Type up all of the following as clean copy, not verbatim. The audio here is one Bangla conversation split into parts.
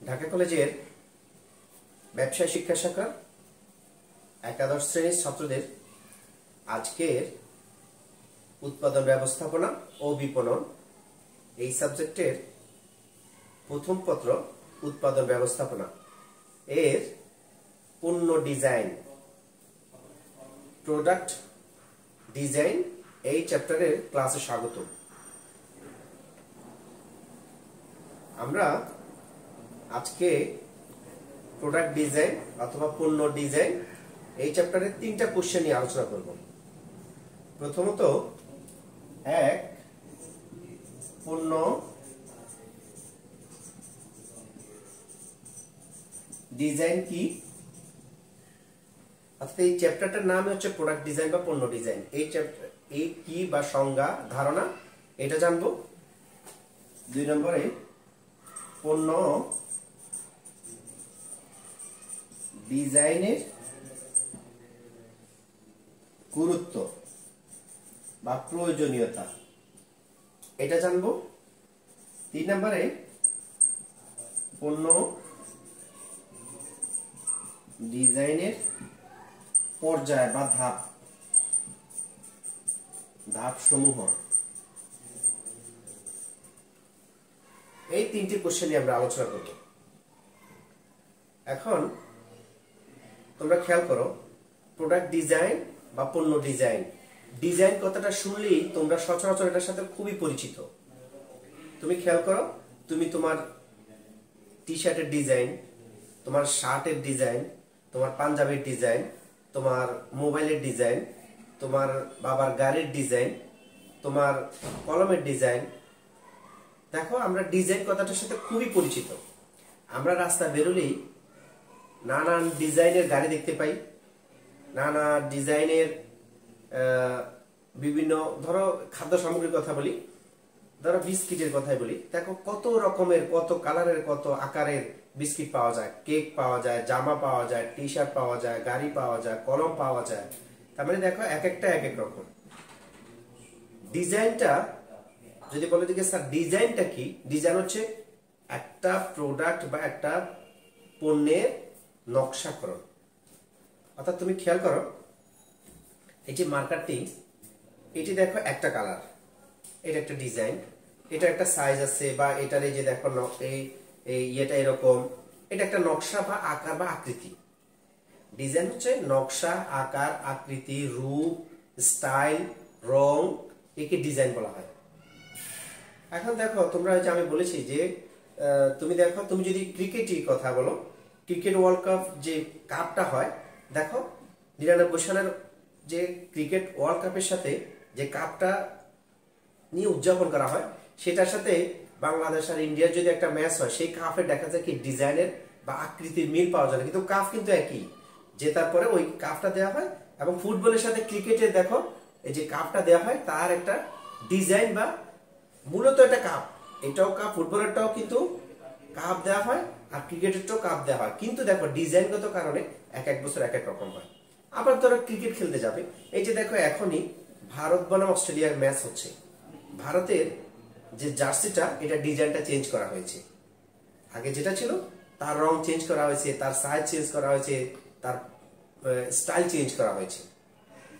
ঢাকা কলেজের ব্যবসায় শিক্ষা শাখার একাদশ শ্রেণীর ছাত্রদের আজকের উৎপাদন ব্যবস্থাপনা ও বিপণন এই সাবজেক্টের প্রথম পত্র উৎপাদন ব্যবস্থাপনা এর পণ্য ডিজাইন প্রোডাক্ট ডিজাইন এই চ্যাপ্টারের ক্লাসে স্বাগত। আমরা আজকে প্রোডাক্ট ডিজাইন অথবা পণ্য ডিজাইন এই চ্যাপ্টারের তিনটা কোশ্চেন নিয়ে আলোচনা করব। প্রথমত, এক, পণ্য ডিজাইন কি? অর্থাৎ এই চ্যাপ্টারটার নাম হচ্ছে প্রোডাক্ট ডিজাইন বা পণ্য ডিজাইন। এই চ্যাপ্টার এই কি বা সংজ্ঞা ধারণা এটা জানবো। 2 নম্বরে, পণ্য ডিজাইনের গুরুত্ব বা প্রয়োজনীয়তা এটা জানবো। 3 নম্বরে, পণ্য ডিজাইনের পর্যায় বা ধাপ সমূহ। এই তিনটি কোশ্চেন নিয়ে আমরা আলোচনা করব। এখন তোমরা খেয়াল করো, প্রোডাক্ট ডিজাইন বা পণ্য ডিজাইন, ডিজাইন কথাটা শুনলেই তোমরা সচরাচর এটার সাথে খুবই পরিচিত। তুমি খেয়াল করো, তুমি তোমার টি শার্টের ডিজাইন, তোমার শার্টের ডিজাইন, তোমার পাঞ্জাবির ডিজাইন, তোমার মোবাইলের ডিজাইন, তোমার বাবার গাড়ির ডিজাইন, তোমার কলমের ডিজাইন, দেখো আমরা ডিজাইন কথাটার সাথে খুবই পরিচিত। আমরা রাস্তা বেরোলেই নানান ডিজাইনের গাড়ি দেখতে পাই, নানা ডিজাইনের বিভিন্ন, ধরো খাদ্য সামগ্রীর কথা বলি, ধরো বিস্কিটের কথাই বলি, দেখো কত রকমের, কত কালারের, কত আকারের বিস্কিট পাওয়া যায়, কেক পাওয়া যায়, জামা পাওয়া যায়, টি শার্ট পাওয়া যায়, গাড়ি পাওয়া যায়, কলম পাওয়া যায়। তার মানে দেখো এক একটা এক এক রকম। ডিজাইনটা যদি বলে দিকে স্যার ডিজাইনটা কি, ডিজাইন হচ্ছে একটা প্রোডাক্ট বা একটা পণ্যের নকশাকরণ। অর্থাৎ তুমি খেয়াল করো, এই যে মার্কারটি, এটি দেখো একটা কালার, এটা একটা ডিজাইন, এটা একটা সাইজ আছে, বা এটার এই যে দেখো এটা এরকম, এটা একটা নকশা বা আকার বা আকৃতি। ডিজাইন হচ্ছে নকশা, আকার, আকৃতি, রূপ, স্টাইল, রং, একে ডিজাইন বলা হয়। এখন দেখো তোমরা, যে আমি বলেছি যে তুমি দেখো, তুমি যদি ক্রিকেটের কথা বলো, ক্রিকেট ওয়ার্ল্ড কাপ যে কাপটা হয়, দেখো 99 সালের যে ক্রিকেট ওয়ার্ল্ড কাপের সাথে যে কাপটা নিয়ে উদযাপন করা হয়, সেটার সাথে বাংলাদেশ আর ইন্ডিয়ার যদি একটা ম্যাচ হয়, সেই কাপে দেখা যায় কি ডিজাইনের বা আকৃতির মিল পাওয়া যায় না, কিন্তু কাপ কিন্তু একই। জেতার পরে ওই কাপটা দেওয়া হয়। এবং ফুটবলের সাথে ক্রিকেটের দেখো এই যে কাপটা দেওয়া হয়, তার একটা ডিজাইন বা মূলত এটা কাপ, এটাও কাপ, ফুটবলেরটাও কিন্তু কাপ দেওয়া হয়, আর ক্রিকেটেরটাও কাপ দেওয়া হয়, কিন্তু দেখো ডিজাইনগত কারণে এক এক বছর এক এক রকম হয়। আবার ধরো ক্রিকেট খেলতে যাবে, এই যে দেখো এখনই ভারত বনাম অস্ট্রেলিয়ার ম্যাচ হচ্ছে, ভারতের যে জার্সিটা, এটা ডিজাইনটা চেঞ্জ করা হয়েছে। আগে যেটা ছিল তার রং চেঞ্জ করা হয়েছে, তার সাইজ চেঞ্জ করা হয়েছে, তার স্টাইল চেঞ্জ করা হয়েছে।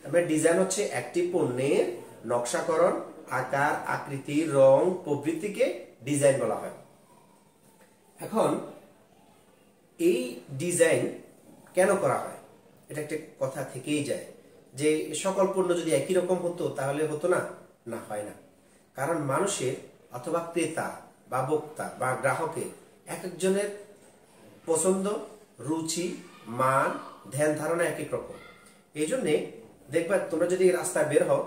তারপরে ডিজাইন হচ্ছে একটি পণ্যের নকশাকরণ, আকার, আকৃতি, রং প্রভৃতিকে ডিজাইন বলা হয়। এখন এই ডিজাইন কেন করা হয়, এটা একটা কথা থেকেই যায় যে সকল পণ্য যদি একই রকম হতো তাহলে হতো না, না হয় না। কারণ মানুষের অথবা ক্রেতা বা ভোক্তা বা গ্রাহকের এক একজনের পছন্দ, রুচি, মান, ধ্যান ধারণা এক এক রকম। এই জন্যে দেখবা, তোমরা যদি রাস্তায় বের হও,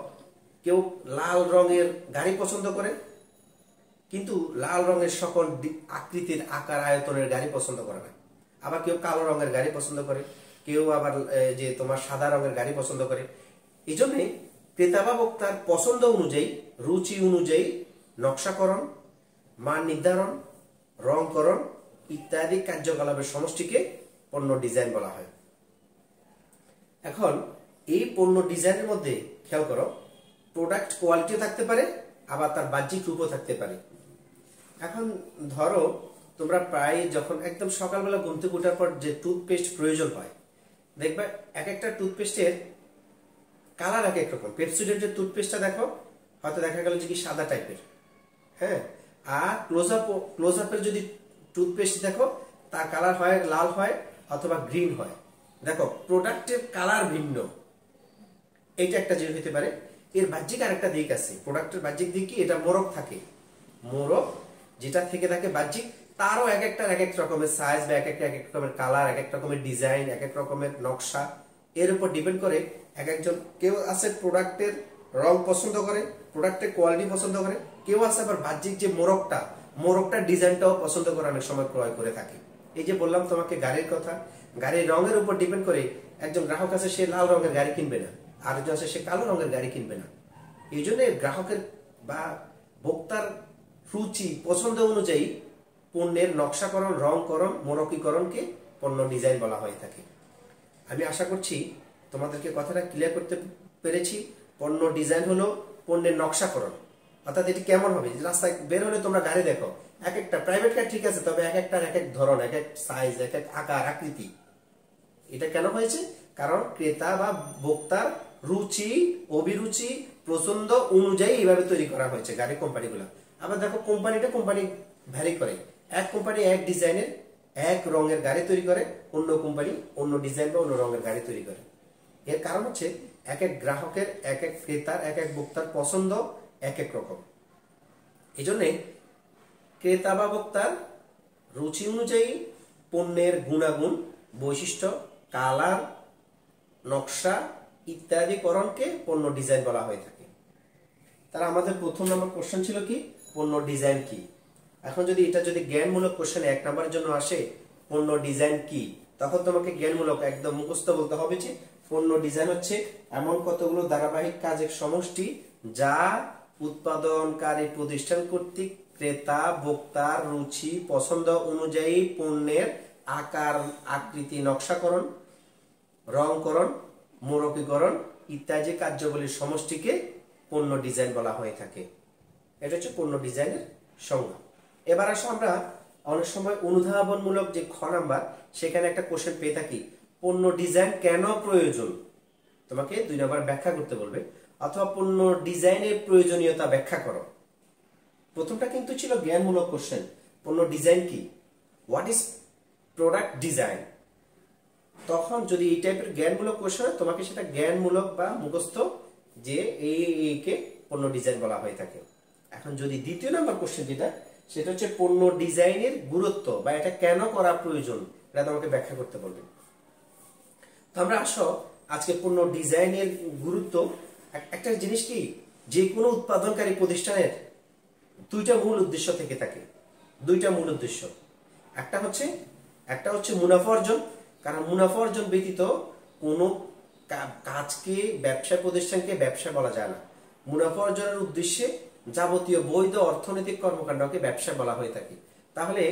কেউ লাল রঙের গাড়ি পছন্দ করে, কিন্তু লাল রঙের সকল আকৃতির, আকার, আয়তনের গাড়ি পছন্দ করে না। আবার কেউ কালো রঙের গাড়ি পছন্দ করে, কেউ আবার যে তোমার সাদা রঙের গাড়ি পছন্দ করে। এই জন্যে ক্রেতা বা ভোক্তার পছন্দ অনুযায়ী, রুচি অনুযায়ী নকশাকরণ, মান নির্ধারণ, রংকরণ ইত্যাদি কার্যকলাপের সমষ্টিকে পণ্য ডিজাইন বলা হয়। এখন এই পণ্য ডিজাইনের মধ্যে খেয়াল করো, প্রোডাক্ট কোয়ালিটি থাকতে পারে, আবার তার বাহ্যিক রূপও থাকতে পারে। এখন ধরো তোমরা প্রায় যখন একদম সকালবেলা ঘুম থেকে ওঠার পর যে টুথপেস্ট প্রয়োজন হয়, দেখবে এক একটা টুথপেস্টের কালার এক এক রকম। পেপসোডেন্ট যে টুথপেস্টটা দেখো, হয়তো দেখা গেল যে কি সাদা টাইপের, হ্যাঁ। আর ক্লোজ আপের যদি টুথপেস্ট দেখো, তার কালার হয় লাল হয় অথবা গ্রিন হয়। দেখো প্রোডাক্টের কালার ভিন্ন, এইটা একটা জিনিস হতে পারে। এর বাহ্যিক আরেকটা দিক আছে, প্রোডাক্টের বাহ্যিক দিক কি, এটা মোড়ক থাকে। মোড়ক যেটা থেকে থাকে বাহ্যিক, তারও এক একটার এক এক রকমের সাইজ বা এক একটা এক এক রকমের কালার, এক এক রকমের ডিজাইন, এক এক রকমের নকশা। এর উপর ডিপেন্ড করে এক একজন, কেউ আছে প্রোডাক্টের রং পছন্দ করে, প্রোডাক্টের কোয়ালিটি পছন্দ করে, কেউ আছে আবার বাহ্যিক যে মোড়কটা ডিজাইনটাও পছন্দ করে, অনেক সময় ক্রয় করে থাকে। এই যে বললাম তোমাকে গাড়ির কথা, গাড়ির রঙের উপর ডিপেন্ড করে একজন গ্রাহক আছে সে লাল রঙের গাড়ি কিনবে না, আরেকজন আছে সে কালো রঙের গাড়ি কিনবে না। এই জন্য গ্রাহকের বা ভোক্তার রুচি পছন্দ অনুযায়ী পণ্যের নকশাকরণ, রংকরণ, মোড়কীকরণকে পণ্য ডিজাইন বলা হয়ে থাকে। আমি আশা করছি তোমাদেরকে কথাটা ক্লিয়ার করতে পেরেছি। পণ্য ডিজাইন হলো পণ্যের নকশাকরণ, অর্থাৎ এটি কেমন হবে। রাস্তায় বের হলে তোমরা গাড়ি দেখো, এক একটা প্রাইভেট কার ঠিক আছে, তবে এক একটার এক এক ধরন, এক এক সাইজ, এক এক আকার আকৃতি। এটা কেন হয়েছে? কারণ ক্রেতা বা ভোক্তার রুচি, অভিরুচি, পছন্দ অনুযায়ী এইভাবে তৈরি করা হয়েছে গাড়ি কোম্পানিগুলো। আবার দেখো কোম্পানি ভ্যারি করে, এক কোম্পানি এক ডিজাইনের এক রঙের গাড়ি তৈরি করে, অন্য কোম্পানি অন্য ডিজাইন বা অন্য রঙের গাড়ি তৈরি করে। এর কারণ হচ্ছে এক এক গ্রাহকের, এক এক ক্রেতার, এক এক ভোক্তার পছন্দ এক এক রকম। এই জন্যে ক্রেতা বা ভোক্তার রুচি অনুযায়ী পণ্যের গুণাগুণ, বৈশিষ্ট্য, কালার, নকশা ইত্যাদি করণকে পণ্য ডিজাইন বলা হয়ে থাকে। তারা আমাদের প্রথম নম্বর কোশ্চেন ছিল কি, পণ্য ডিজাইন কি। এখন যদি এটা যদি জ্ঞানমূলক কোশ্চেন 1 নম্বরের জন্য আসে, পণ্য ডিজাইন কি, তখন তোমাকে জ্ঞানমূলক একদম মুখস্থ বলতে হবে যে পণ্য ডিজাইন হচ্ছে এমন কতগুলো ধারাবাহিক কাজের সমষ্টি যা উৎপাদনকারী প্রতিষ্ঠান কর্তৃক ক্রেতা ভোক্তার রুচি পছন্দ অনুযায়ী পণ্যের আকার, আকৃতি, নকশাকরণ, রংকরণ, মোড়কীকরণ ইত্যাদি কার্যগুলির সমষ্টিকে পণ্য ডিজাইন বলা হয়ে থাকে। এটা হচ্ছে পণ্য ডিজাইনের সংজ্ঞা। এবার আসো আমরা অনেক সময় অনুধাবনমূলক যে খ নাম্বার, সেখানে একটা কোশ্চেন পেয়ে থাকি, পণ্য ডিজাইন কেন প্রয়োজন। তোমাকে 2 নাম্বার ব্যাখ্যা করতে বলবে, অথবা পণ্য ডিজাইনের প্রয়োজনীয়তা ব্যাখ্যা করো। প্রথমটা কিন্তু ছিল জ্ঞানমূলক কোশ্চেন, পণ্য ডিজাইন কি, হোয়াট ইজ প্রোডাক্ট ডিজাইন। তখন যদি এই টাইপের জ্ঞানমূলক কোশ্চেন হয়, তোমাকে সেটা জ্ঞানমূলক বা মুখস্থ যে এইকে পণ্য ডিজাইন বলা হয়ে থাকে। এখন যদি দ্বিতীয় নাম্বার কোশ্চেন যেটা, সেটা হচ্ছে পণ্য ডিজাইনের গুরুত্ব বা এটা কেন করা প্রয়োজন, এটা তোমাকে ব্যাখ্যা করতে বলবে। তো আমরা আসো আজকে পণ্য ডিজাইনের গুরুত্ব। একটা জিনিস কি, যে কোনো উৎপাদনকারী প্রতিষ্ঠানের 2টা মূল উদ্দেশ্য থেকে থাকে, 2টা মূল উদ্দেশ্য। একটা হচ্ছে মুনাফা অর্জন, কারণ মুনাফা অর্জন ব্যতীত কোনো কাজকে, ব্যবসা প্রতিষ্ঠানকে ব্যবসা বলা যায় না। মুনাফা অর্জনের উদ্দেশ্যে যাবতীয় বৈধ অর্থনৈতিক কর্মকাণ্ডকে ব্যবসা বলা হয়ে থাকে। তাহলে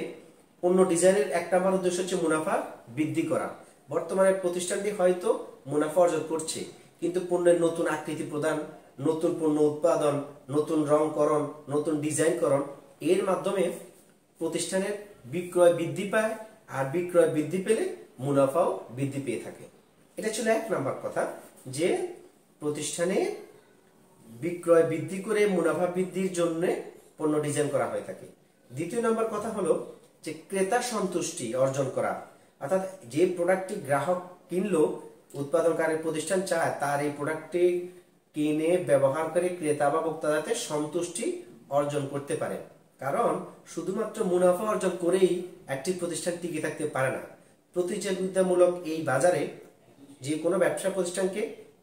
পণ্য ডিজাইনের 1 নম্বর উদ্দেশ্য হচ্ছে মুনাফা বৃদ্ধি করা। বর্তমানে প্রতিষ্ঠানটি হয়তো মুনাফা অর্জন করছে, কিন্তু পণ্যের নতুন আকৃতি প্রদান, নতুন পণ্য উৎপাদন, নতুন রংকরণ, নতুন ডিজাইনকরণ, এর মাধ্যমে প্রতিষ্ঠানের বিক্রয় বৃদ্ধি পায়, আর বিক্রয় বৃদ্ধি পেলে মুনাফাও বৃদ্ধি পেয়ে থাকে। এটা ছিল 1 নম্বর কথা, যে প্রতিষ্ঠানে বিক্রয় বৃদ্ধি করে মুনাফা বৃদ্ধির জন্য পণ্য ডিজাইন করা হয়ে থাকে। দ্বিতীয় নম্বর কথা হলো যে ক্রেতা সন্তুষ্টি অর্জন করা, অর্থাৎ যে প্রোডাক্টটি গ্রাহক কিনলো, উৎপাদনকারী প্রতিষ্ঠান চায় তার এই প্রোডাক্টটি কিনে ব্যবহার করে ক্রেতা বা ভোক্তা যাতে সন্তুষ্টি অর্জন করতে পারে। কারণ শুধুমাত্র মুনাফা অর্জন করেই একটি প্রতিষ্ঠান টিকে থাকতে পারে না। প্রতিযোগিতামূলক এই বাজারে যে কোনো ব্যবসা প্রতিষ্ঠানকে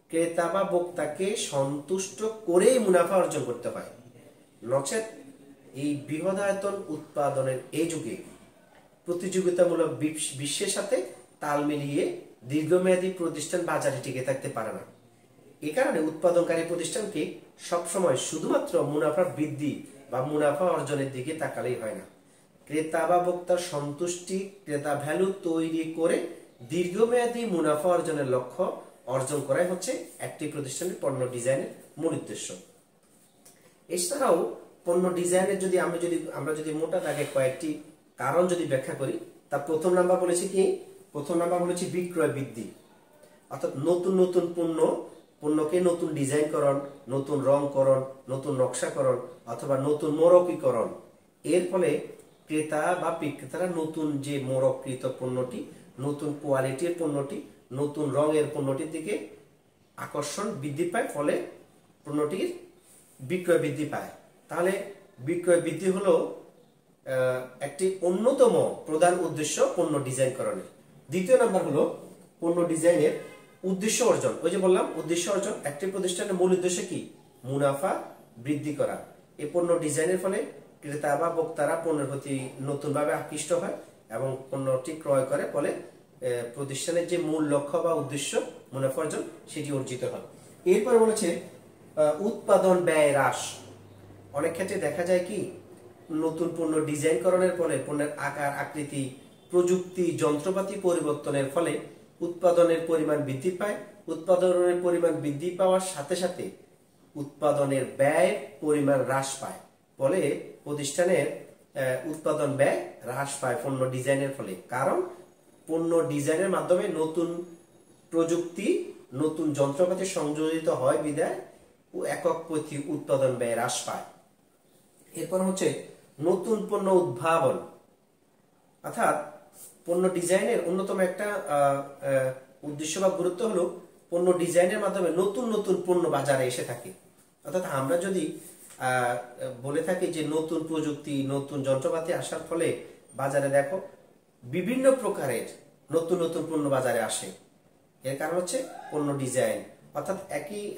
ক্রেতা বা ভোক্তাকে সন্তুষ্ট করেই মুনাফা অর্জন করতে হয়, নচেত এই বৃহদায়তন উৎপাদনের এই যুগে প্রতিযোগিতামূলক বিশ্বের সাথে তাল মিলিয়ে দীর্ঘমেয়াদী প্রতিষ্ঠান বাজারে টিকে থাকতে পারে না। এ কারণে উৎপাদনকারী প্রতিষ্ঠানকে সবসময় শুধুমাত্র মুনাফা বৃদ্ধি বা মুনাফা অর্জনের দিকে তাকালেই হয় না। ক্রেতা বা ভোক্তার সন্তুষ্টি, ক্রেতা ভ্যালু তৈরি করে দীর্ঘমেয়াদী মুনাফা অর্জনের লক্ষ্য অর্জন করাই হচ্ছে একটি প্রতিষ্ঠানের পণ্য ডিজাইনের মূল উদ্দেশ্য। এছাড়াও পণ্য ডিজাইনের যদি আমরা যদি মোটা দাগে কয়েকটি কারণ যদি ব্যাখ্যা করি, তার প্রথম নাম্বার বলেছি কি, প্রথম নাম্বার বলেছি বিক্রয় বৃদ্ধি, অর্থাৎ নতুন নতুন পণ্যকে নতুন ডিজাইনকরণ, নতুন রংকরণ, নতুন নকশাকরণ অথবা নতুন মোড়কীকরণ। এর ফলে ক্রেতা বা বিক্রেতারা নতুন যে মোড়ককৃত পণ্যটি, নতুন কোয়ালিটির পণ্যটি, নতুন রঙের পণ্যটির দিকে আকর্ষণ বৃদ্ধি পায়, ফলে পণ্যটির বিক্রয় বৃদ্ধি পায়। তাহলে বিক্রয় বৃদ্ধি হলো একটি অন্যতম প্রধান উদ্দেশ্য পণ্য ডিজাইনকরণের। দ্বিতীয় নাম্বার হলো পণ্য ডিজাইনের উদ্দেশ্য অর্জন। ওই যে বললাম উদ্দেশ্য অর্জন, একটি প্রতিষ্ঠানের মূল উদ্দেশ্য কি, মুনাফা বৃদ্ধি করা। এই পণ্য ডিজাইনের ফলে ক্রেতা বা ভোক্তারা পণ্যের প্রতি নতুনভাবে আকৃষ্ট হয় এবং পণ্যটি ক্রয় করে, ফলে প্রতিষ্ঠানের যে মূল লক্ষ্য বা উদ্দেশ্য মুনাফা অর্জন সেটি অর্জিত হয়। এরপরে বলেছে উৎপাদন ব্যয় হ্রাস। অনেক ক্ষেত্রে দেখা যায় কি, নতুন পণ্য ডিজাইনকরণের ফলে পণ্যের আকার আকৃতি, প্রযুক্তি, যন্ত্রপাতি পরিবর্তনের ফলে উৎপাদনের পরিমাণ বৃদ্ধি পায়। উৎপাদনের পরিমাণ বৃদ্ধি পাওয়ার সাথে সাথে উৎপাদনের ব্যয় পরিমাণ হ্রাস পায়, ফলে প্রতিষ্ঠানের উৎপাদন ব্যয় হ্রাস পায় পণ্য ডিজাইনের ফলে। কারণ পণ্য ডিজাইনের মাধ্যমে নতুন প্রযুক্তি, নতুন যন্ত্রপাতি সংযোজিত হয় বিধায় একক প্রতি উৎপাদন ব্যয় হ্রাস পায়। এরপর হচ্ছে নতুন পণ্য উদ্ভাবন, অর্থাৎ পণ্য ডিজাইনের অন্যতম একটা উদ্দেশ্য বা গুরুত্ব হলো পণ্য ডিজাইনের মাধ্যমে নতুন নতুন পণ্য বাজারে এসে থাকে। অর্থাৎ আমরা যদি বলে থাকি যে নতুন প্রযুক্তি, নতুন যন্ত্রপাতি আসার ফলে বাজারে দেখো বিভিন্ন প্রকারের নতুন নতুন পণ্য বাজারে আসে, এর কারণ হচ্ছে পণ্য ডিজাইন। অর্থাৎ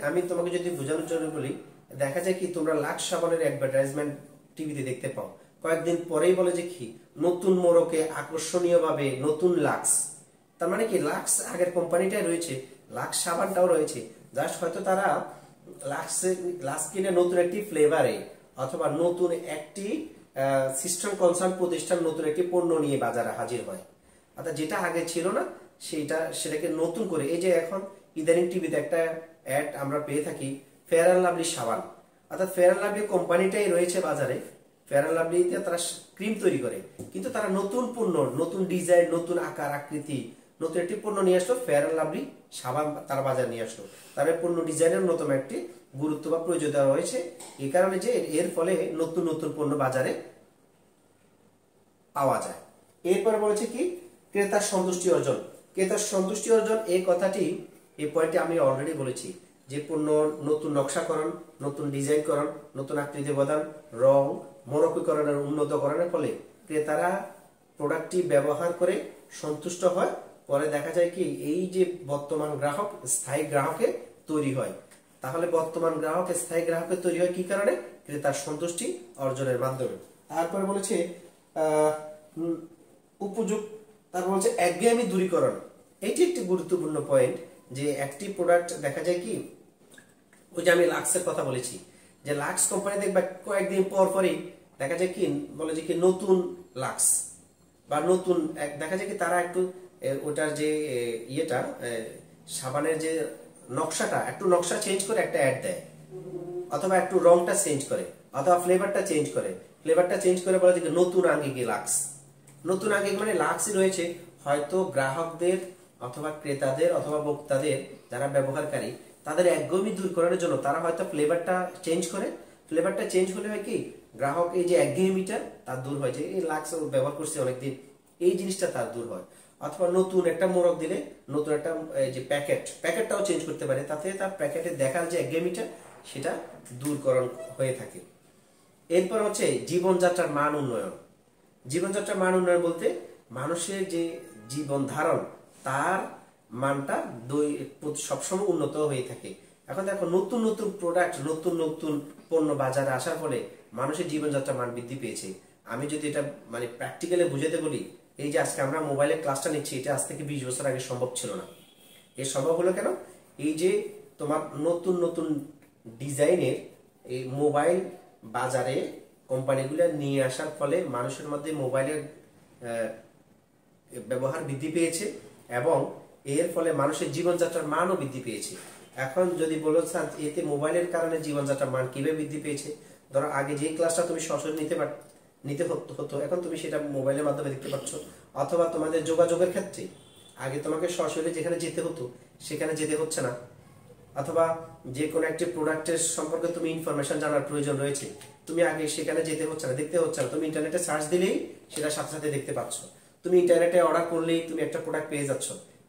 আমি তোমাকে যদি বোঝানোর জন্য বলি, দেখা যায় কি তোমরা লাক্স সাবানের অ্যাডভার্টাইজমেন্ট টিভিতে দেখতে পাও, কয়েকদিন পরেই বলে যে কি নতুন মোড়কে আকর্ষণীয় ভাবে নতুন লাক্স। তার মানে কি লাক্স আগের কোম্পানিটাই রয়েছে, লাক্স সাবানটাও রয়েছে, জাস্ট হয়তো তারা লাক্স কিনে নতুন একটি ফ্লেভারে অথবা নতুন একটি সিস্টেম কনসার্ন প্রতিষ্ঠান নতুন একটি পণ্য নিয়ে বাজারে হাজির হয়। অর্থাৎ যেটা আগে ছিল না সেটাকে নতুন করে, এই যে এখন ইদানিং টিভিতে একটা অ্যাড আমরা পেয়ে থাকি ফেয়ার অ্যান্ড লাভলি সাবান, অর্থাৎ ফেয়ার অ্যান্ড লাভলি কোম্পানিটাই রয়েছে বাজারে, ফেয়ার অ্যান্ড লাভলিতে তারা ক্রিম তৈরি করে, কিন্তু তারা নতুন পণ্য, নতুন ডিজাইন, নতুন আকার আকৃতি, নতুন একটি পণ্য নিয়ে আসলো, ফেয়ার অ্যান্ড লাভলি সাবান তারা বাজারে নিয়ে আসলো। তার পণ্য ডিজাইনের অন্যতম একটি গুরুত্ব বা প্রয়োজনীয়তা রয়েছে, এই কারণে যে এর ফলে নতুন নতুন পণ্য বাজারে পাওয়া যায়। এরপরে বলেছে কি ক্রেতার সন্তুষ্টি অর্জন। ক্রেতার সন্তুষ্টি অর্জন এই কথাটি, এই পয়েন্টে আমি অলরেডি বলেছি যে পণ্য নতুন নকশাকরণ, নতুন ডিজাইনকরণ, নতুন আকৃতি প্রদান, রং, মোড়কীকরণের উন্নতকরণের ফলে ক্রেতারা প্রোডাক্টটি ব্যবহার করে সন্তুষ্ট হয়। পরে দেখা যায় কি এই যে বর্তমান গ্রাহক স্থায়ী গ্রাহকে তৈরি হয়। তাহলে বর্তমান গ্রাহক স্থায়ী গ্রাহকে তৈরি হয় কি কারণে, ক্রেতার সন্তুষ্টি অর্জনের মাধ্যমে। তারপরে বলেছে তারপর বলছে একঘেয়েমি দূরীকরণ। এটি একটি গুরুত্বপূর্ণ পয়েন্ট, যে একটি প্রোডাক্ট দেখা যায় কি, ওই যে আমি লাক্সের কথা বলেছি, যে লাক্স কোম্পানি দেখবা কয়েকদিন পর পরই দেখা যায় কি বলে যে কি নতুন লাক্স বা নতুন দেখা যায় কি তারা একটু ওটার যে ইয়েটা সাবানের যে নকশাটা একটু নকশা চেঞ্জ করে একটা অ্যাড দেয়, অথবা একটু রংটা চেঞ্জ করে, অথবা ফ্লেভারটা চেঞ্জ করে বলে যে নতুন আঙ্গিকে লাক্স। নতুন আঙ্গিক মানে লাক্সই রয়েছে, হয়তো গ্রাহকদের অথবা ক্রেতাদের অথবা ভোক্তাদের যারা ব্যবহারকারী তাদের একঘেয়েমি দূর করার জন্য তারা হয়তো ফ্লেভারটা চেঞ্জ করে। ফ্লেভারটা চেঞ্জ হলে হয় কি গ্রাহক এই যে একঘেয়েমিটা তার দূর হয়, যে এই লাক্স ব্যবহার করছে অনেকদিন, এই জিনিসটা তার দূর হয়। অথবা নতুন একটা মোড়ক দিলে নতুন একটা যে প্যাকেটটাও চেঞ্জ করতে পারে, তাতে তার প্যাকেটে দেখার যে একঘেয়েমিটা সেটা দূরকরণ হয়ে থাকে। এরপর হচ্ছে জীবনযাত্রার মান উন্নয়ন। জীবনযাত্রার মান উন্নয়ন বলতে মানুষের যে জীবন ধারণ তার মানটা সবসময় উন্নত হয়ে থাকে। এখন দেখো নতুন নতুন প্রোডাক্ট, নতুন নতুন পণ্য বাজারে আসার ফলে মানুষের জীবনযাত্রার মান বৃদ্ধি পেয়েছে। আমি যদি এটা মানে প্র্যাকটিক্যালি বুঝাতে বলি, এই যে আজকে আমরা মোবাইলে ক্লাসটা নিচ্ছি, এটা আজ থেকে 20 বছর আগে সম্ভব ছিল না। এর সম্ভব হলো কেন, এই যে তোমার নতুন নতুন ডিজাইনের এই মোবাইল বাজারে কোম্পানিগুলো নিয়ে আসার ফলে মানুষের মধ্যে মোবাইলের ব্যবহার বৃদ্ধি পেয়েছে এবং এর ফলে মানুষের জীবনযাত্রার মানও বৃদ্ধি পেয়েছে। এখন যদি বলো এতে মোবাইলের কারণে জীবনযাত্রার মান কিভাবে বৃদ্ধি পেয়েছে, ধরো আগে যে ক্লাসটা তুমি সরাসরি নিতে হতো, এখন তুমি সেটা মোবাইলের মাধ্যমে দেখতে পাচ্ছ। অথবা তোমাদের যোগাযোগের ক্ষেত্রে আগে তোমাকে সরাসরি যেখানে যেতে হতো সেখানে যেতে হচ্ছে না। অথবা যে কোনো একটি প্রোডাক্টের সম্পর্কে তুমি ইনফরমেশন জানার প্রয়োজন রয়েছে, তুমি আগে সেখানে যেতে হচ্ছে না, দেখতে হচ্ছে না, তুমি ইন্টারনেটে সার্চ দিলেই সেটা সাথে সাথে দেখতে পাচ্ছ। তুমি ইন্টারনেটে অর্ডার করলেই তুমি একটা প্রোডাক্ট পেয়ে যাচ্ছ,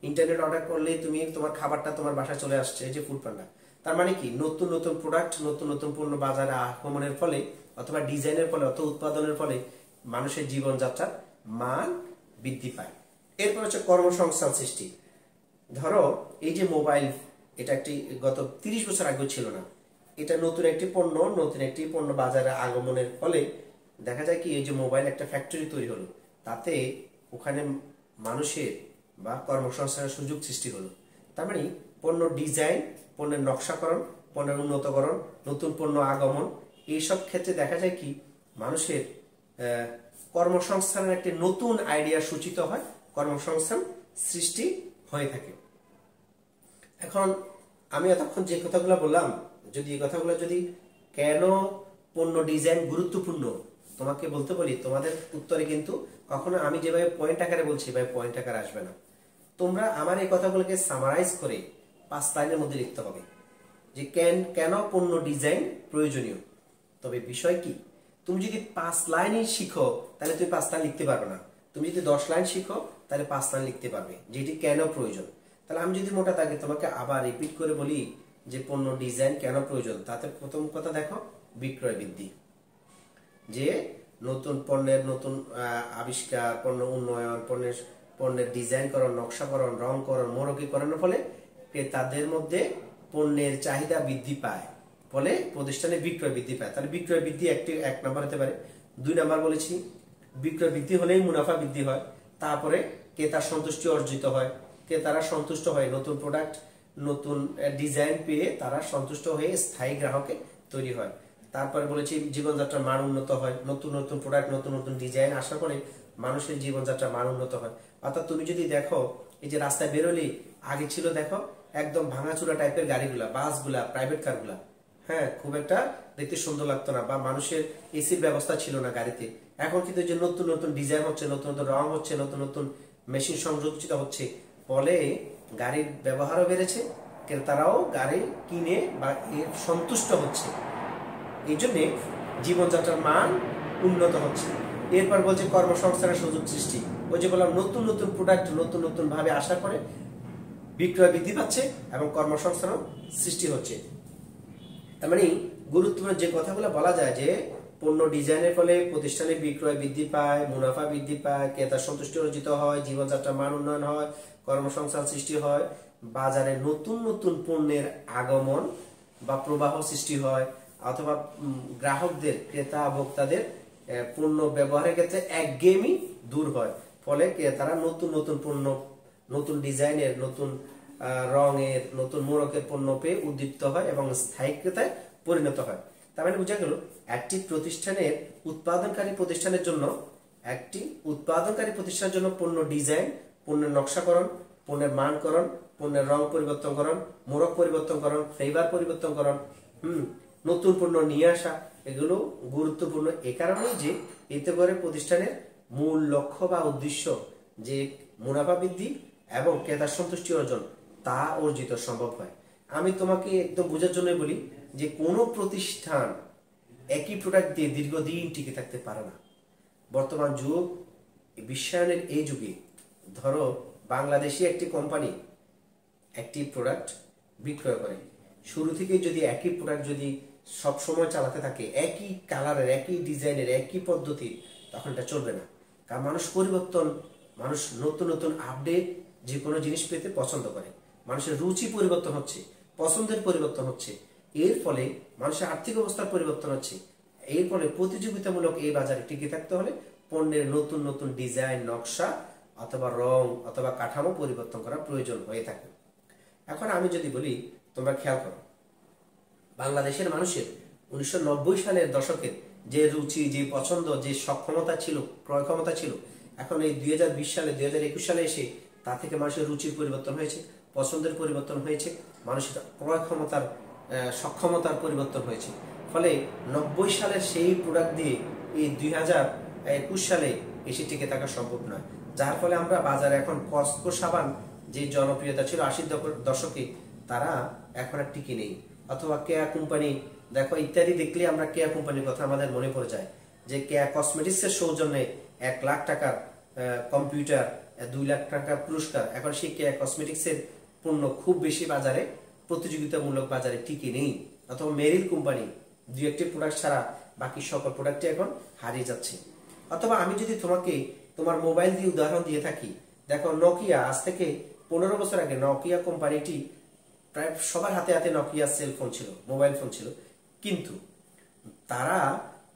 ইন্টারনেট অর্ডার করলেই তুমি তোমার খাবারটা তোমার বাসায় চলে আসছে, এই যে ফুড পান্ডা। তার মানে কি, নতুন নতুন প্রোডাক্ট, নতুন নতুন পণ্য বাজারে আগমনের ফলে অথবা ডিজাইনের ফলে অথবা উৎপাদনের ফলে মানুষের জীবনযাত্রার মান বৃদ্ধি পায়। এরপর হচ্ছে কর্মসংস্থান সৃষ্টি। ধরো এই যে মোবাইল, এটা একটি গত 30 বছর আগেও ছিল না, এটা নতুন একটি পণ্য বাজারে আগমনের ফলে দেখা যায় কি, এই যে মোবাইল একটা ফ্যাক্টরি তৈরি হলো, তাতে ওখানে মানুষের বা কর্মসংস্থানের সুযোগ সৃষ্টি হলো। তার মানে পণ্য ডিজাইন, পণ্যের নকশাকরণ, পণ্যের উন্নতকরণ, নতুন পণ্য আগমন, এইসব ক্ষেত্রে দেখা যায় কি মানুষের কর্মসংস্থানের একটি নতুন আইডিয়া সূচিত হয়, কর্মসংস্থান সৃষ্টি হয়ে থাকে। এখন আমি এতক্ষণ যে কথাগুলো বললাম, যদি এই কথাগুলো যদি কেন পণ্য ডিজাইন গুরুত্বপূর্ণ তোমাকে বলতে বলি, তোমাদের উত্তরে কিন্তু কখনো আমি যেভাবে পয়েন্ট আকারে বলছি ভাই পয়েন্ট আকারে আসবে না। তোমরা আমার এই কথাগুলোকে সামারাইজ করে 5 লাইনের মধ্যে লিখতে হবে যে কেন পণ্য ডিজাইন প্রয়োজনীয়। তবে বিষয় কি, তুমি যদি 5 লাইনই শিখো তাহলে তুমি 5 লাইন লিখতে পারবে না। তুমি যদি 10 লাইন শিখো তাহলে 5 লাইন লিখতে পারবে, যেটি কেন প্রয়োজন। তাহলে আমি যদি মোটা দাগে তোমাকে আবার রিপিট করে বলি যে পণ্য ডিজাইন কেন প্রয়োজন, তাতে প্রথম কথা দেখো বিক্রয় বৃদ্ধি। যে নতুন পণ্যের নতুন আবিষ্কার, পণ্য উন্নয়ন, পণ্যের ডিজাইনকরণ, নকশাকরণ, রংকরণ, মোড়কীকরণের ফলে ক্রেতাদের মধ্যে পণ্যের চাহিদা বৃদ্ধি পায়, ফলে প্রতিষ্ঠানে বিক্রয় বৃদ্ধি পায়। তাহলে বিক্রয় বৃদ্ধি এক নাম্বার হতে পারে। 2 নাম্বার বলেছি বিক্রয় বৃদ্ধি হলেই মুনাফা বৃদ্ধি হয়। তারপরে ক্রেতার সন্তুষ্টি অর্জিত হয়, ক্রেতারা সন্তুষ্ট হয়, নতুন প্রোডাক্ট নতুন ডিজাইন পেয়ে তারা সন্তুষ্ট হয়ে স্থায়ী গ্রাহকে তৈরি হয়। তারপরে বলেছি জীবনযাত্রার মান উন্নত হয়, নতুন নতুন প্রোডাক্ট নতুন নতুন ডিজাইন আসার পরে মানুষের জীবনযাত্রার মান উন্নত হয়। অর্থাৎ তুমি যদি দেখো এই যে রাস্তায় বেরোলেই আগে ছিল দেখো একদম ভাঙাচুরা টাইপের গাড়িগুলা, বাসগুলা, প্রাইভেট কারগুলা, হ্যাঁ খুব একটা দেখতে সুন্দর লাগতো না, বা মানুষের এসির ব্যবস্থা ছিল না গাড়িতে। এখন কিন্তু যে নতুন নতুন ডিজাইন হচ্ছে, নতুন নতুন রং হচ্ছে, নতুন নতুন মেশিন সংযোজিত হচ্ছে, ফলে গাড়ির ব্যবহারও বেড়েছে, ক্রেতারাও গাড়ি কিনে বা এর সন্তুষ্ট হচ্ছে, এই জন্যে জীবনযাত্রার মান উন্নত হচ্ছে। এরপর বলছে কর্মসংস্থানের সুযোগ সৃষ্টি। ওই যে বললাম নতুন নতুন প্রোডাক্ট নতুন নতুন ভাবে আসার পরে বিক্রয় বৃদ্ধি পাচ্ছে এবং কর্মসংস্থানও সৃষ্টি হচ্ছে। তার মানে গুরুত্বপূর্ণ যে কথাগুলো বলা যায় যে পণ্য ডিজাইনের ফলে প্রতিষ্ঠানে বিক্রয় বৃদ্ধি পায়, মুনাফা বৃদ্ধি পায়, ক্রেতার সন্তুষ্টি অর্জিত হয়, জীবনযাত্রার মান উন্নয়ন হয়, কর্মসংস্থান সৃষ্টি হয়, বাজারে নতুন নতুন পণ্যের আগমন বা প্রবাহ সৃষ্টি হয়, অথবা গ্রাহকদের, ক্রেতা ভোক্তাদের পণ্য ব্যবহারের ক্ষেত্রে একঘেয়েমি দূর হয়, ফলে ক্রেতারা নতুন নতুন পণ্য, নতুন ডিজাইনের, নতুন রঙের, নতুন মোড়কের পণ্য পেয়ে উদ্দীপ্ত হয় এবং স্থায়ী ক্রেতায় পরিণত হয়। তার মানে বোঝা গেল একটি উৎপাদনকারী প্রতিষ্ঠানের জন্য পণ্য ডিজাইন, পণ্যের নকশাকরণ, পণ্যের মানকরণ, পণ্যের রং পরিবর্তনকরণ, মোড়ক পরিবর্তনকরণ, ফ্লেভার পরিবর্তনকরণ, নতুন পণ্য নিয়ে আসা, এগুলো গুরুত্বপূর্ণ এ কারণেই যে এতে করে প্রতিষ্ঠানের মূল লক্ষ্য বা উদ্দেশ্য যে মুনাফা বৃদ্ধি এবং ক্রেতার সন্তুষ্টি অর্জন তা অর্জিত সম্ভব হয়। আমি তোমাকে একদম বোঝার জন্য বলি যে কোনো প্রতিষ্ঠান একই প্রোডাক্ট দিয়ে দীর্ঘদিন টিকে থাকতে পারে না। বর্তমান যুগ, বিশ্বায়নের এই যুগে ধরো বাংলাদেশি একটি কোম্পানি একটি প্রোডাক্ট বিক্রয় করে, শুরু থেকে যদি একই প্রোডাক্ট যদি সবসময় চালাতে থাকে, একই কালারের, একই ডিজাইনের, একই পদ্ধতির, তখন এটা চলবে না। কারণ মানুষ নতুন নতুন আপডেট যে কোনো জিনিস পেতে পছন্দ করে, মানুষের রুচি পরিবর্তন হচ্ছে, পছন্দের পরিবর্তন হচ্ছে, এর ফলে মানুষের আর্থিক অবস্থার পরিবর্তন হচ্ছে। এর ফলে প্রতিযোগিতামূলক এই বাজারে টিকে থাকতে হলে পণ্যের নতুন নতুন ডিজাইন, নকশা অথবা রং অথবা কাঠামো পরিবর্তন করা প্রয়োজন হয়ে থাকে। এখন আমি যদি বলি, তোমরা খেয়াল করো, বাংলাদেশের মানুষের 1990 সালের দশকের যে রুচি, যে পছন্দ, যে সক্ষমতা ছিল, ক্রয় ক্ষমতা ছিল, এখন এই 2020 সালে 2021 সালে এসে তা থেকে মানুষের রুচির পরিবর্তন হয়েছে, পছন্দের পরিবর্তন হয়েছে, মানুষের ক্রয় ক্ষমতার সক্ষমতার পরিবর্তন হয়েছে। ফলে 90 সালের সেই প্রোডাক্ট দিয়ে এই 21 সালে এসে টিকে থাকা সম্ভব নয়। যার ফলে আমরা বাজারে এখন কসকো সাবান যে জনপ্রিয়তা ছিল 80 দশকে, তারা এখন আর টিকে নেই। অথবা কেয়া কোম্পানি দেখো ইত্যাদি দেখলে আমরা কেয়া কোম্পানির কথা আমাদের মনে পড়ে যায়, যে কেয়া কসমেটিক্সের সৌজন্যে 1 লাখ টাকার কম্পিউটার, 2 লাখ টাকার পুরস্কার। এখন সেই কেয়া কসমেটিক্সের পণ্য খুব বেশি বাজারে প্রতিযোগিতামূলক বাজারে টিকে নেই। অথবা মেরিল কোম্পানি 2-1টি প্রোডাক্ট ছাড়া বাকি সকল প্রোডাক্টই এখন হারিয়ে যাচ্ছে। অথবা আমি যদি তোমাকে তোমার মোবাইল দিয়ে উদাহরণ দিয়ে থাকি, দেখো নোকিয়া আজ থেকে 15 বছর আগে নোকিয়া কোম্পানিটি প্রায় সবার হাতে হাতে নোকিয়া সেল ফোন ছিল, মোবাইল ফোন ছিল, কিন্তু তারা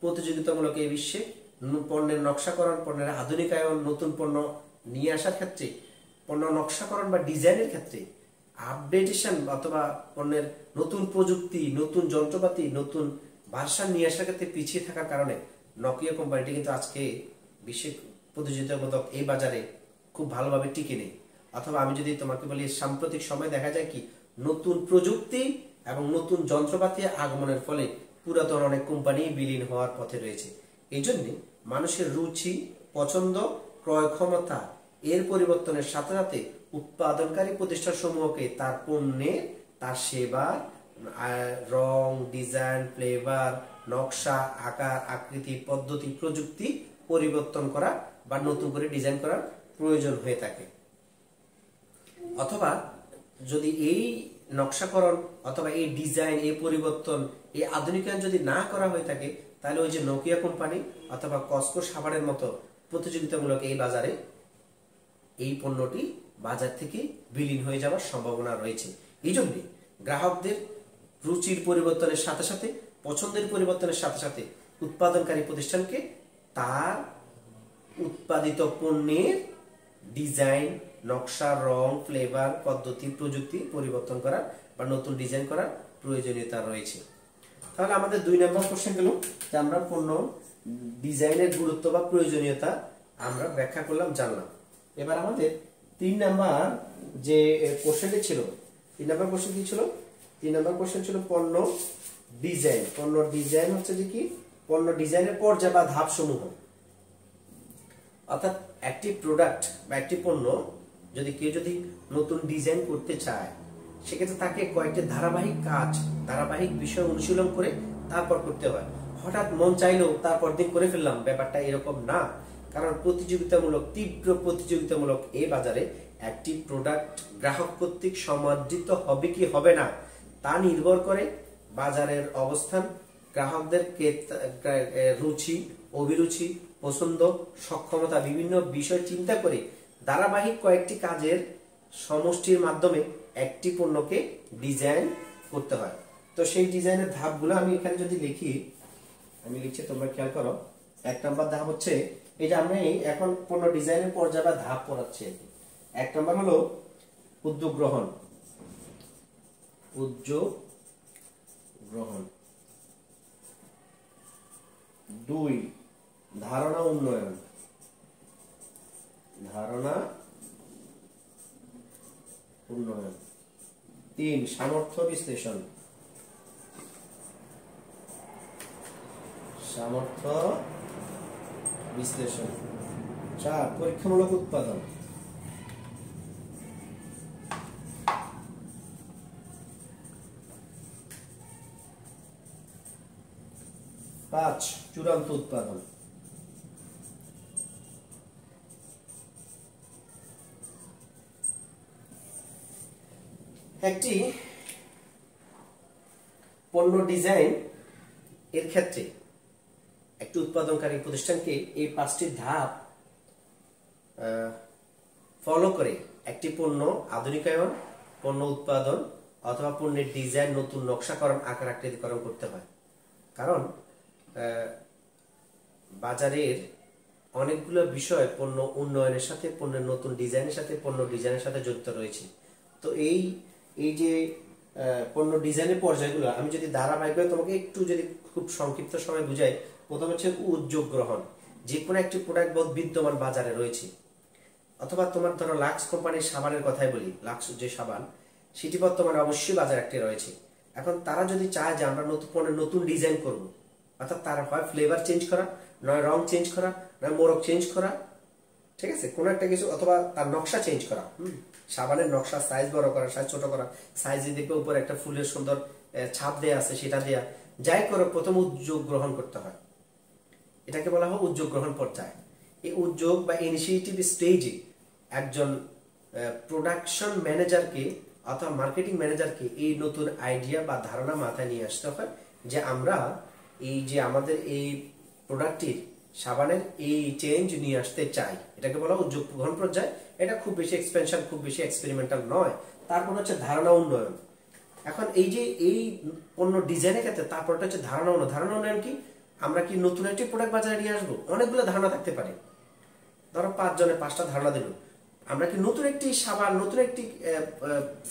প্রতিযোগিতামূলক এই বিশ্বে পণ্যের নকশাকরণ, পণ্যের আধুনিকায়ন, নতুন পণ্য নিয়ে আসার ক্ষেত্রে, পণ্য নকশাকরণ বা ডিজাইনের ক্ষেত্রে আপডেটেশন অথবা পণ্যের নতুন প্রযুক্তি, নতুন যন্ত্রপাতি, নতুন ভার্সন নিয়ে আসার ক্ষেত্রে পিছিয়ে থাকার কারণে নোকিয়া কোম্পানিটি কিন্তু আজকে বিশ্বের প্রতিযোগিতামূলক এই বাজারে খুব ভালোভাবে টিকে নেই। অথবা আমি যদি তোমাকে বলি, সাম্প্রতিক সময় দেখা যায় কি নতুন প্রযুক্তি এবং নতুন যন্ত্রপাতি আগমনের ফলে পুরাতন অনেক কোম্পানি বিলীন হওয়ার পথে রয়েছে। এই জন্য মানুষের রুচি, পছন্দ, ক্রয় ক্ষমতা এর পরিবর্তনের সাথে সাথে উৎপাদনকারী প্রতিষ্ঠান সমূহকে তার পণ্যে, তার সেবা, রং, ডিজাইন, ফ্লেভার, নকশা, আকার, আকৃতি, পদ্ধতি, প্রযুক্তি পরিবর্তন করা বা নতুন করে ডিজাইন করার প্রয়োজন হয়ে থাকে। অথবা যদি এই নকশাকরণ অথবা এই ডিজাইন, এই পরিবর্তন, এই আধুনিকায়ন যদি না করা হয়ে থাকে, তাহলে ওই যে নোকিয়া কোম্পানি অথবা কসকো সাবানের মতো প্রতিযোগিতামূলক এই বাজারে এই পণ্যটি বাজার থেকে বিলীন হয়ে যাওয়ার সম্ভাবনা রয়েছে। এই জন্য গ্রাহকদের রুচির পরিবর্তনের সাথে সাথে, পছন্দের পরিবর্তনের সাথে সাথে উৎপাদনকারী প্রতিষ্ঠানকে তার উৎপাদিত পণ্যের ডিজাইন, নকশা, রং, ফ্লেভার, পদ্ধতি, প্রযুক্তি পরিবর্তন করার বা নতুন ডিজাইন করার প্রয়োজনীয়তা রয়েছে। তাহলে আমাদের 2 নম্বর কোশ্চেন গেল যে আমরা পণ্য ডিজাইনের গুরুত্ব বা প্রয়োজনীয়তা আমরা ব্যাখ্যা করলাম, জানলাম। এবার আমাদের 3 নম্বর যে কোশ্চেনটি ছিল, 3 নম্বর কোশ্চেন কি ছিল? 3 নম্বর কোশ্চেন ছিল পণ্য ডিজাইন। পণ্য ডিজাইন হচ্ছে যে কি পণ্য ডিজাইনের পর্যায় বা ধাপ সমূহ। অর্থাৎ একটি প্রোডাক্ট বা একটি পণ্য যদি কেউ যদি নতুন ডিজাইন করতে চায়, সেক্ষেত্রে তাকে কয়েকটি ধারাবাহিক কাজ, ধারাবাহিক বিষয় অনুশীলন করে তারপর করতে হয়। হঠাৎ মন চাইলেও তারপর দিন করে ফেললাম, ব্যাপারটা এরকম না। কারণ প্রতিযোগিতামূলক, তীব্র প্রতিযোগিতামূলক এই বাজারে একটি প্রোডাক্ট গ্রাহক কর্তৃক সমাদৃত হবে কি হবে না তা নির্ভর করে বাজারের অবস্থান, গ্রাহকদের রুচি, অভিরুচি, পছন্দ, সক্ষমতা, বিভিন্ন বিষয় চিন্তা করে ধারাবাহিক কয়েকটি কাজের সমষ্টির মাধ্যমে একটি পণ্যকে ডিজাইন করতে হয়। তো সেই ডিজাইনের ধাপগুলো আমি এখানে যদি লিখি, আমি লিখছি, তোমরা খেয়াল করো। 1 নম্বর ধাপ হচ্ছে, এই যে আমি এখন পণ্য ডিজাইনের পর্যায় বা ধাপ পড়াচ্ছি। 1 নম্বর হলো উদ্যোগ গ্রহণ। উদ্যোগ গ্রহণ। 2 ধারণা উন্নয়ন। ধারণা উন্নয়ন। 3 সামর্থ্য বিশ্লেষণ। সামর্থ্য বিশ্লেষণ। 4 পরীক্ষামূলক উৎপাদন। 5 চূড়ান্ত উৎপাদন। একটি পণ্য ডিজাইন এর ক্ষেত্রে একটি উৎপাদনকারী প্রতিষ্ঠানকে এই 5টি ধাপ ফলো করে একটি পণ্য আধুনিকায়ন, পণ্য উৎপাদন অথবা পণ্যের ডিজাইন, নতুন নকশাকরণ, আকার আকৃতিকরণ করতে হয়। কারণ বাজারের অনেকগুলো বিষয় পণ্য উন্নয়নের সাথে, পণ্যের নতুন ডিজাইনের সাথে, পণ্য ডিজাইনের সাথে জড়িত রয়েছে। তো এই যে পণ্য ডিজাইনের পর্যায়গুলো আমি যদি ধারাবাহিকভাবে তোমাকে একটু যদি খুব সংক্ষিপ্ত সময় বুঝাই, প্রথম হচ্ছে উদ্যোগ গ্রহণ। যে কোনো একটি প্রোডাক্ট বিদ্যমান বাজারে রয়েছে, অথবা তোমার ধরো লাক্স কোম্পানির সাবানের কথাই বলি, লাক্স যে সাবান, সেটি বর্তমানে অবশ্যই বাজারে একটি রয়েছে। এখন তারা যদি চায় যে আমরা নতুন পণ্যের নতুন ডিজাইন করব, অর্থাৎ তারা হয় ফ্লেভার চেঞ্জ করা, নয় রং চেঞ্জ করা, না মোড়ক চেঞ্জ করা, ঠিক আছে, কোনো একটা কিছু, অথবা তার নকশা চেঞ্জ করা। সাবানের নকশা, সাইজ বড় করা, সাইজ ছোট করা, সাইজে দেখবে উপরে একটা ফুলের সুন্দর ছাপ দেয়া আছে, সেটা দেয়া, যাই করো প্রথম উদ্যোগ গ্রহণ করতে হয়। এটাকে বলা হয় উদ্যোগ গ্রহণ পর্যায়ে। এই উদ্যোগ বা ইনিশিয়েটিভ স্টেজে একজন প্রোডাকশন ম্যানেজারকে অথবা মার্কেটিং ম্যানেজারকে এই নতুন আইডিয়া বা ধারণা মাথায় নিয়ে আসতে হয় যে আমরা এই যে আমাদের এই প্রোডাক্টটির সাবানের এই চেঞ্জ নিয়ে আসতে চাই। এটাকে বলা হয় উদ্যোগ গ্রহণ পর্যায়ে। এটা খুব বেশি এক্সপেনশন, খুব বেশি এক্সপেরিমেন্টাল নয়। তারপর হচ্ছে ধারণা উন্নয়ন। এখন এই যে এই পণ্য ডিজাইনের ক্ষেত্রে তারপরটা হচ্ছে ধারণা উন্নয়ন। ধারণা উন্নয়ন কি? আমরা কি নতুন একটি প্রোডাক্ট বাজারে নিয়ে আসবো? অনেকগুলো ধারণা থাকতে পারে, ধরো 5 জনে 5টা ধারণা দিল। আমরা কি নতুন একটি সাবান, নতুন একটি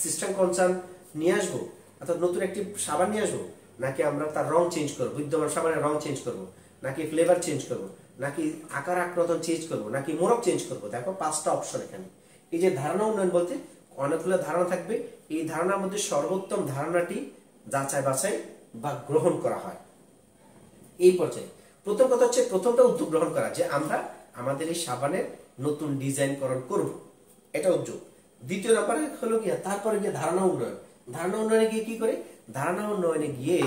সিস্টেম কনসার্ন নিয়ে আসবো, অর্থাৎ নতুন একটি সাবান নিয়ে আসবো, নাকি আমরা তার রং চেঞ্জ করবো, বিদ্যমান সাবানের রং চেঞ্জ করবো, নাকি ফ্লেভার চেঞ্জ করবো, নাকি আকার আকৃতি চেঞ্জ করবো, নাকি মোড়ক চেঞ্জ করবো? দেখো 5টা অপশন এখানে। এই যে ধারণা উন্নয়ন বলতে অনেকগুলো ধারণা থাকবে, এই ধারণার মধ্যে সর্বোত্তম ধারণাটি যাচাই বাছাই বা গ্রহণ করা হয় এই পর্যায়ে। প্রথম কথা হচ্ছে প্রথমটা উদ্যোগ গ্রহণ করা, যে আমরা আমাদের এই সাবানের নতুন ডিজাইনকরণ করব, এটা উদ্যোগ। দ্বিতীয় নাম্বারে হলো গিয়া তারপরে গিয়ে ধারণা উন্নয়ন। ধারণা উন্নয়নে গিয়ে কি করে? ধারণা উন্নয়নে গিয়ে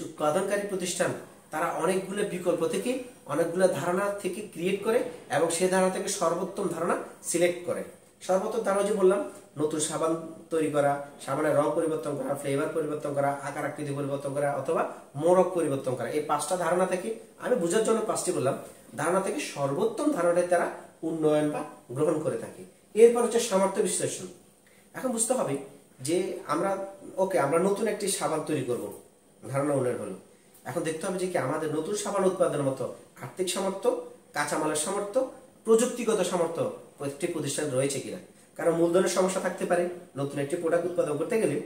উৎপাদনকারী প্রতিষ্ঠান তারা অনেকগুলো বিকল্প থেকে, অনেকগুলো ধারণা থেকে ক্রিয়েট করে এবং সেই ধারণা থেকে সর্বোত্তম ধারণা সিলেক্ট করে। সর্বোত্তম ধারণা যে বললাম, নতুন সাবান তৈরি করা, সাবানের রং পরিবর্তন করা, ফ্লেভার পরিবর্তন করা, আকার আকৃতি পরিবর্তন করা, অথবা মোড়ক পরিবর্তন করা। এই 5টা ধারণা থেকে, আমি বোঝার জন্য 5টি বললাম, ধারণা থেকে সর্বোত্তম ধারণাটি তারা উন্নয়ন বা গ্রহণ করে থাকে। এরপর হচ্ছে সামর্থ্য বিশ্লেষণ। এখন বুঝতে হবে যে আমরা আমরা নতুন একটি সাবান তৈরি করব, ধারণা উন্নয়ন হলো। এখন দেখতে হবে যে কি আমাদের নতুন সাবান উৎপাদনের মতো আর্থিক সামর্থ্য, কাঁচামালের সামর্থ্য, প্রযুক্তিগত সামর্থ্য প্রত্যেকটি প্রতিষ্ঠান রয়েছে কিনা। কারণ মূলধনের সমস্যা থাকতে পারে। নতুন একটি প্রোডাক্ট উৎপাদন করতে গেলে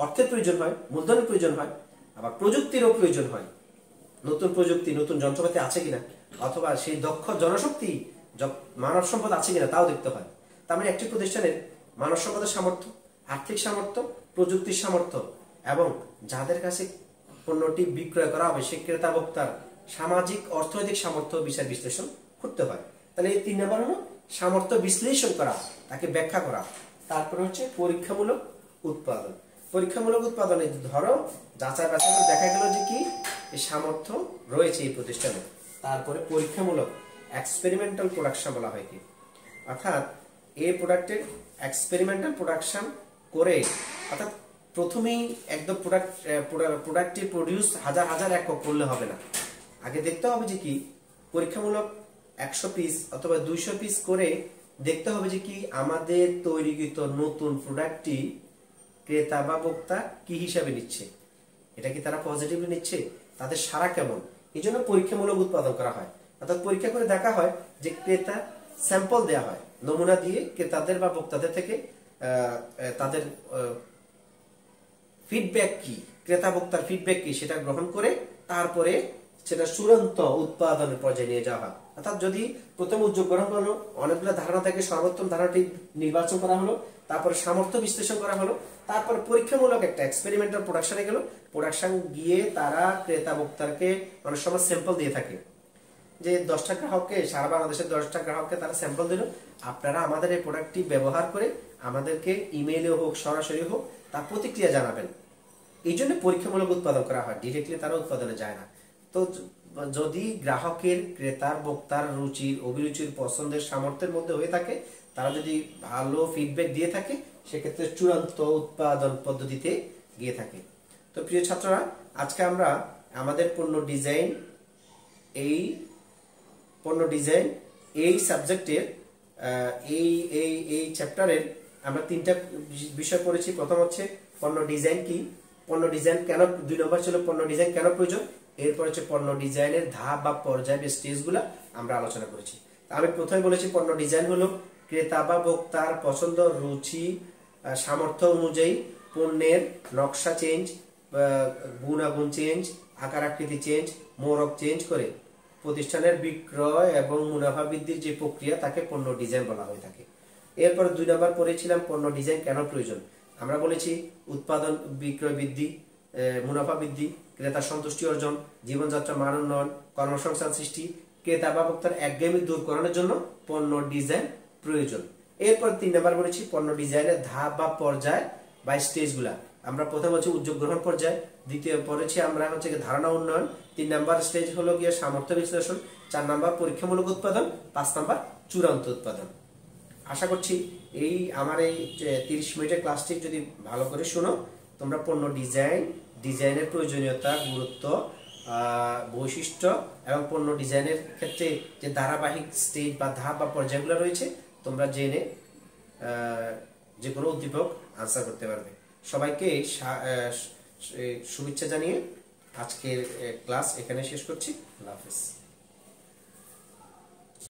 অর্থের প্রয়োজন হয়, মূলধনের প্রয়োজন হয়, আবার প্রযুক্তিরও প্রয়োজন হয়। নতুন প্রযুক্তি, নতুন যন্ত্রপাতি আছে কিনা, অথবা সেই দক্ষ জনশক্তি, মানব সম্পদ আছে কিনা, তাও দেখতে হয়। তার মানে একটি প্রতিষ্ঠানের মানব সম্পদের সামর্থ্য, আর্থিক সামর্থ্য, প্রযুক্তির সামর্থ্য এবং যাদের কাছে পণ্যটি বিক্রয় করা হবে সে ক্রেতা ভোক্তার সামাজিক অর্থনৈতিক সামর্থ্য বিচার বিশ্লেষণ করতে হয়। তাহলে এই 3 নম্বর হলো সামর্থ্য বিশ্লেষণ করা, তাকে ব্যাখ্যা করা। তারপরে হচ্ছে পরীক্ষামূলক উৎপাদন। পরীক্ষামূলক উৎপাদনে ধরো যাচাই বাছাই করে দেখা গেল যে কি এই সামর্থ্য রয়েছে এই প্রতিষ্ঠানে। তারপরে পরীক্ষামূলক এক্সপেরিমেন্টাল প্রোডাকশন বলা হয় কি, অর্থাৎ এই প্রোডাক্টের এক্সপেরিমেন্টাল প্রোডাকশন করে, অর্থাৎ প্রথমেই একদম প্রোডাক্টটি প্রডিউস হাজার হাজার একক করলে হবে না। আগে দেখতে হবে যে কি পরীক্ষামূলক 100 পিস অথবা 200 পিস করে দেখতে হবে যে কি আমাদের তৈরিকৃত নতুন প্রোডাক্টটি ক্রেতা বা ভোক্তা কি হিসাবে নিচ্ছে। এটা কি তারা পজিটিভলি নিচ্ছে, তাদের সাড়া কেমন। এই জন্য পরীক্ষামূলক উৎপাদন করা হয়, অর্থাৎ পরীক্ষা করে দেখা হয় যে ক্রেতা স্যাম্পল দেওয়া হয়, নমুনা দিয়ে ক্রেতাদের বা ভোক্তাদের থেকে তাদের ফিডব্যাক কি, ক্রেতা ভোক্তার ফিডব্যাক কি সেটা গ্রহণ করে তারপরে সেটা চূড়ান্ত উৎপাদনের পর্যায়ে নিয়ে যাওয়া হয়। অর্থাৎ যদি প্রথম উদ্যোগ গ্রহণ করলো, অনেকগুলো ধারণা থেকে সর্বোত্তম ধারণাটি নির্বাচন করা হলো, তারপরে সামর্থ্য বিশ্লেষণ করা হলো, তারপর পরীক্ষামূলক একটা এক্সপেরিমেন্টাল প্রোডাকশনে গেল। প্রোডাকশন গিয়ে তারা ক্রেতা ভোক্তাকে অনেক সময় স্যাম্পল দিয়ে থাকে, যে 10টা গ্রাহককে, সারা বাংলাদেশের 10টা গ্রাহককে তারা স্যাম্পল দিল, আপনারা আমাদের এই প্রোডাক্টটি ব্যবহার করে আমাদেরকে ইমেইলে হোক সরাসরি হোক তার প্রতিক্রিয়া জানাবেন। এই জন্য পরীক্ষামূলক উৎপাদন করা হয়, ডিরেক্টলি তারা উৎপাদনে যায় না। তো যদি গ্রাহকের, ক্রেতার, ভোক্তার রুচির, অভিরুচির, পছন্দের, সামর্থ্যের মধ্যে হয়ে থাকে, তারা যদি ভালো ফিডব্যাক দিয়ে থাকে, সেক্ষেত্রে চূড়ান্ত উৎপাদন পদ্ধতিতে গিয়ে থাকে। তো প্রিয় ছাত্ররা, আজকে আমরা আমাদের পণ্য ডিজাইন এই সাবজেক্টের এই চ্যাপ্টারের আমরা 3টা বিষয় পড়েছি। প্রথম হচ্ছে পণ্য ডিজাইন কি, পণ্য ডিজাইন কেন, 2 নম্বর ছিল পণ্য ডিজাইন কেন প্রয়োজন, এরপর হচ্ছে পণ্য ডিজাইনের ধাপ বা পর্যায় বা স্টেজগুলো আমরা আলোচনা করেছি। আমি প্রথমে বলেছি পণ্য ডিজাইন হলো ক্রেতা বা ভোক্তার পছন্দ, রুচি, সামর্থ্য অনুযায়ী পণ্যের নকশা চেঞ্জ, গুণাগুণ চেঞ্জ, আকার আকৃতি চেঞ্জ, মোড়ক চেঞ্জ করে প্রতিষ্ঠানের বিক্রয় এবং মুনাফা বৃদ্ধির যে প্রক্রিয়া তাকে পণ্য ডিজাইন বলা হয়ে থাকে। এরপর 2 নম্বর পড়েছিলাম পণ্য ডিজাইন কেন প্রয়োজন। আমরা বলেছি উৎপাদন বিক্রয় বৃদ্ধি, মুনাফা বৃদ্ধি, ক্রেতা সন্তুষ্টি অর্জন, জীবনযাত্রা মান উন্নয়ন, কর্মসংস্থান সৃষ্টি, ক্রেতা বা ভোক্তার একঘেয়েমি দূরকরণের জন্য পণ্য ডিজাইন প্রয়োজন। এরপর 3 নাম্বার বলেছি পণ্য ডিজাইনের ধাপ বা পর্যায় বা স্টেজগুলা। আমরা প্রথম হচ্ছে উদ্যোগ গ্রহণ পর্যায়, দ্বিতীয় পড়েছি আমরা হচ্ছে ধারণা উন্নয়ন, 3 নাম্বার স্টেজ হলো গিয়ে সামর্থ্য বিশ্লেষণ, 4 নাম্বার পরীক্ষামূলক উৎপাদন, 5 নাম্বার চূড়ান্ত উৎপাদন। আশা করছি এই আমার এই 30 মিনিটের ক্লাসটি যদি ভালো করে শোনো, তোমরা পণ্য ডিজাইনের প্রয়োজনীয়তা, গুরুত্ব, বৈশিষ্ট্য এবং পণ্য ডিজাইনের ক্ষেত্রে যে ধারাবাহিক স্টেজ বা ধাপ বা পর্যায়গুলো রয়েছে তোমরা জেনে যে কোনো উদ্দীপক আনসার করতে পারবে। সবাইকে শুভেচ্ছা জানিয়ে আজকের ক্লাস এখানে শেষ করছি। আল্লাহ হাফেজ।